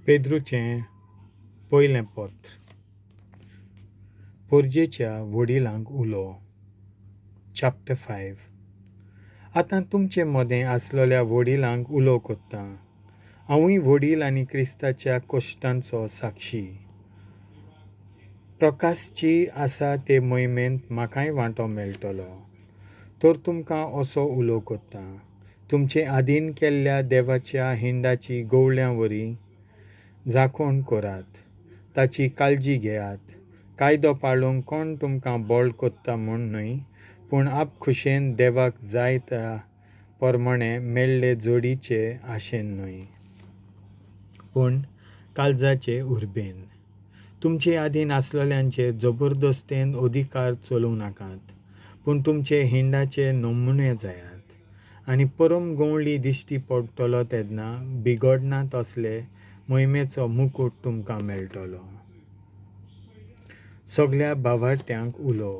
पेद्रूचें पयलें पत्र. पोरजेच्या वडिलांक उलो. चॅप्टर 5. आतां तुमचे मदें आसलेल्या वडिलांक उलो कोत्ता. हांवूय वडील आनी क्रिस्ताच्या कोश्टांचो साक्षी. प्रकाशची आसा ते मोहिमेंत म्हाकाय वांटो मेळटलो. तर तुमकां असो उलो कोत्ता. तुमचे आदीन केल्ल्या देवाच्या हिंडाची गवळ्यां वरी राखण करात, ताची काळजी घेयात. कायदो पाळूंक कोण तुमकां बोल्ड कोत्ता म्हूण न्हय, पूण आपखुशेन देवाक जाय त्या प्रमाणें मेळ्ळे जोडीचे आशेन न्हय, पूण काळजाचे उर्बेन. तुमचे आदीन आसलेल्यांचेर जबरदस्तेन अधिकार चलोवं नाकात, पूण तुमचे हिंडाचे नमुने जायात. आनी परम गवळी दिश्टी पडटलो तेन्ना बिगडना तसले मोहिमेचो मुकूट तुमकां मेळटलो. सगळ्या भावार्थ्यांक उलो.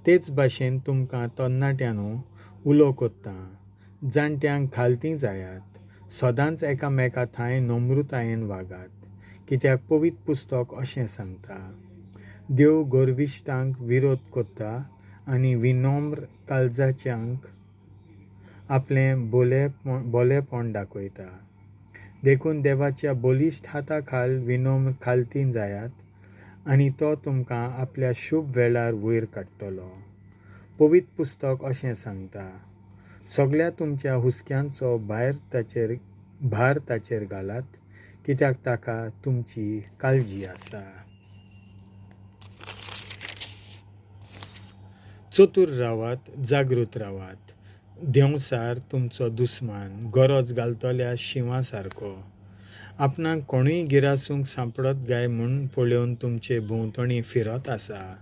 तेच भाशेन तुमकां तरणाट्यांनो उलो कोत्ता. जाणट्यांक घालती जायात. सदांच एकामेका थंय नम्रतायेन वागात, कित्याक पवित्र पुस्तक अशें सांगता, देव गर्विश्ठांक विरोध कोत्ता आनी विनम्र काळजाच्यांक आपलें बोलेपण दाखयता. देखून देवाच्या बलिश्ट हाता खाल विनम्र खालती जायात, आनी तो तुमकां आपल्या शुभ वेळार वयर काडटलो. पवित्र पुस्तक अशें सांगता, सगळ्या तुमच्या हुस्क्यांचो भार ताचेर घालात, कित्याक ताका तुमची काळजी आसा. चतूर रावात, जागृत रावात. देंवसार तुमचो दुस्मान, गरज घालतल्या शिवां सारको. आपणाक कोणूय गिरासूंक सांपडत गाय म्हूण पळोवन तुमचे भोंवतणी फिरत आसा.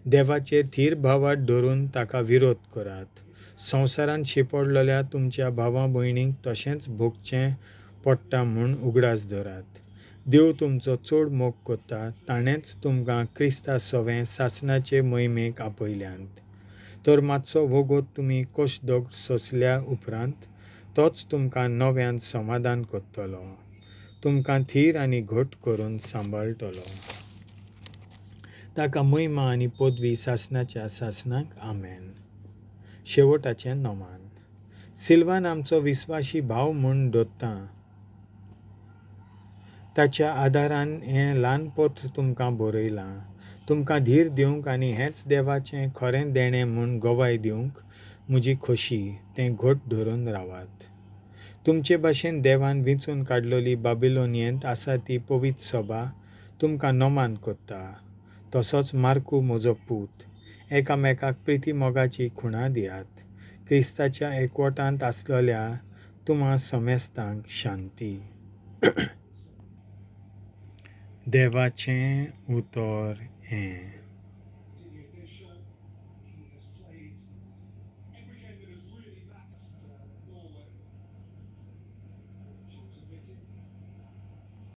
देवाचेर थीर भावात धरून ताका विरोध करात. संवसारांत शिपडलेल्या तुमच्या भावा भयणींक तशेंच भोगचें पडटा म्हूण उगडास धरात. देव तुमचो चड मोग कोत्ता, ताणेंच तुमकां क्रिस्ता सवें सासणाचे मोहिमेक आपयल्यांत. तर मातसो वगत तुमी कश्ट सोंसल्या उपरांत तोच तुमकां नव्यान समाधान कोत्तलो, तुमकां थीर आनी घट करून सांबाळटलो. ताका महिमा आनी पदवी सासणाच्या सासणाक आमेन. शेवटाचें नोमान. सिल्वान आमचो विस्वासी भाव म्हूण धरता. ताच्या आदारान हें ल्हान पत्र तुमकां बरयलां. तुमकां धीर दिवंक आनी हेंच देवाचें खरें देणें म्हूण गवाय दिवंक म्हजी खोशी, तें घट धरून रावात. तुमचे भाशेन देवान वेंचून काडलेली बाबिलोनियेंत आसा ती पवित्र सभा तुमकां नोमान कोत्ता. तसोच मार्कू म्हजो पूत. एकामेकाक प्रिती मोगाची खुणां दियात. क्रिस्ताच्या एकवटांत आसलेल्या तुम्हा समेस्तांक शांती. देवाचें उतर हें.